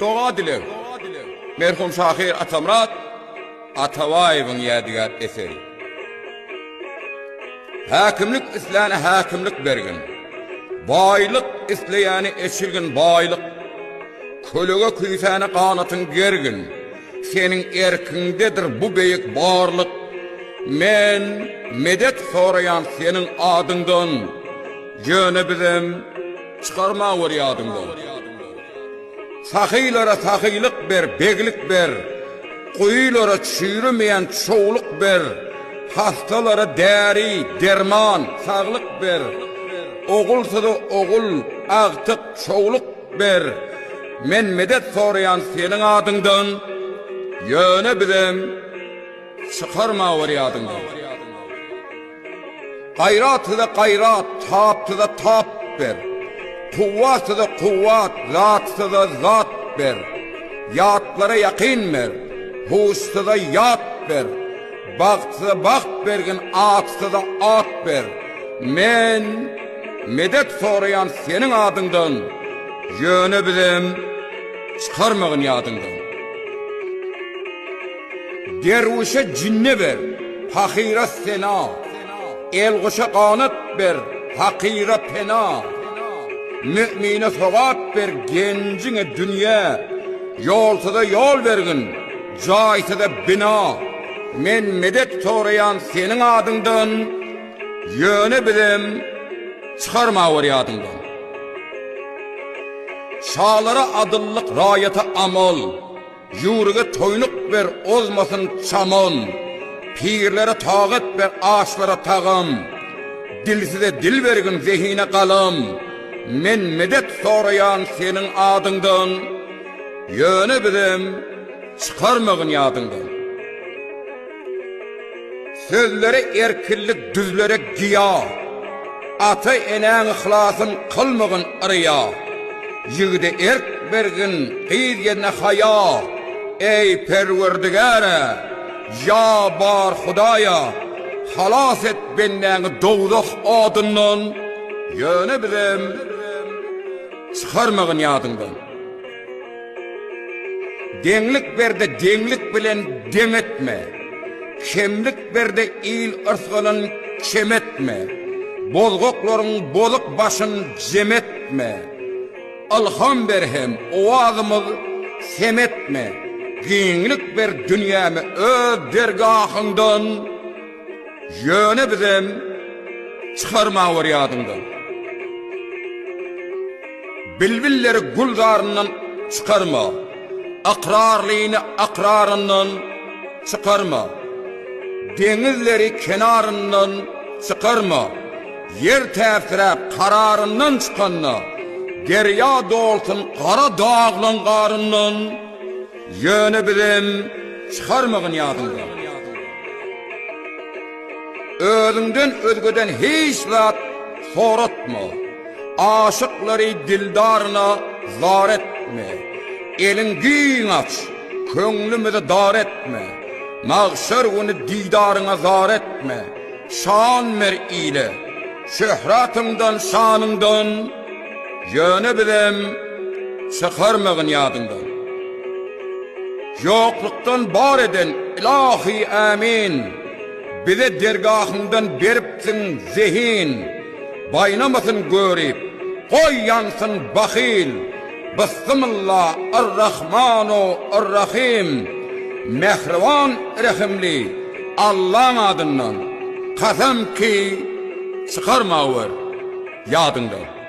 Doğa diler. Merhum Şahir Atamrat Atavayev'in yadigar eseri. Hakimlik isleyene hakimlik bergin. Baylık isleyene eşirgin baylık. Kölüge küysene kanatın gergin. Senin erkindedir bu beyik barlık. Men medet sorayan senin adından. Jöne bizim çıkarma var yadından. Sahilara sahiylik ber, beglik ber. Kuyulara çürümeyen çoğuluk ber. Hastalara deri, derman, sağlık ber. Oğulsa da oğul, ağtık, çoğuluk ber. Men medet sorayan senin adından. Yöne bizim çıkarma var yadından. Gayratı da gayrat, taptı da tap ber. Kuvvatı da kuvvat, zatı da zat ber. Yatlara yakin ver, huştu da yat ber. Baktı da bakt bergin, atı da at ber. Men medet sorayan senin adından. Yöne bizim çıkarmağın yadından. Dervişe cinne ver, fakira sena. El kuşa kanat ber, fakira pena. Mümine soğat ber, gencine dünya. Yolsa da yol vergin, caysa da bina. Men medet sorayan senin adından. Yöne bilim çıkarma var yadından. Şalara adıllık rayata amal. Yurga toynuk ver, ozmasın çamon. Pirlere tağıt ver, ağaçlara tağım. Dilsize dil vergin, zehine kalam. Men medet sorayan senin adından. Yöne bilim çıkarmağın yadından. Sözlere erkillik, düzlere giya. Ata enen ihlasın kılmağın arıya. Yigide erk bergin, qiyidgene haya. Ey perverdigara, ya bar Hudaya, halas et benden doğduk adından. Yöne bilim çıkarmağın yadından. Denglik berde denglik bilen demetme. Kemlik berde il ırsgalan kemetme. Bozgokların bozuk başın cemetme. Alham berhem ovazımız semetme. Giyinlik ber dünyamı öz dergahından. Yöne bizim çıkarma var yadından. Bilbilleri guldarından çıkarma. Akrarlığını akrarından çıkarma. Denizleri kenarından çıkarma. Yer tefsire kararından çıkanla. Derya dolsun kara dağlan qarından. Yöne bilim çıkarmağın yadından. Özünden özgöden hiç lat soratma. Aşıkları dildarına zar etme. Elin giyin aç, könlümüzü dar etme. Mağşer onu didarına zar etme. Şan ver ile, şöhratından şanından. Yöne bilim çıkarmağın yadından. Yokluktan bar eden ilahi amin. Bize dergahından beripsin zihin. Baynamasın görüp, koy yansın bakhil. Bismillah ar-Rahmanu ar-Rahim. Mehrivan rahimli Allah'ın adından. Kasam ki çıkarma var yadından.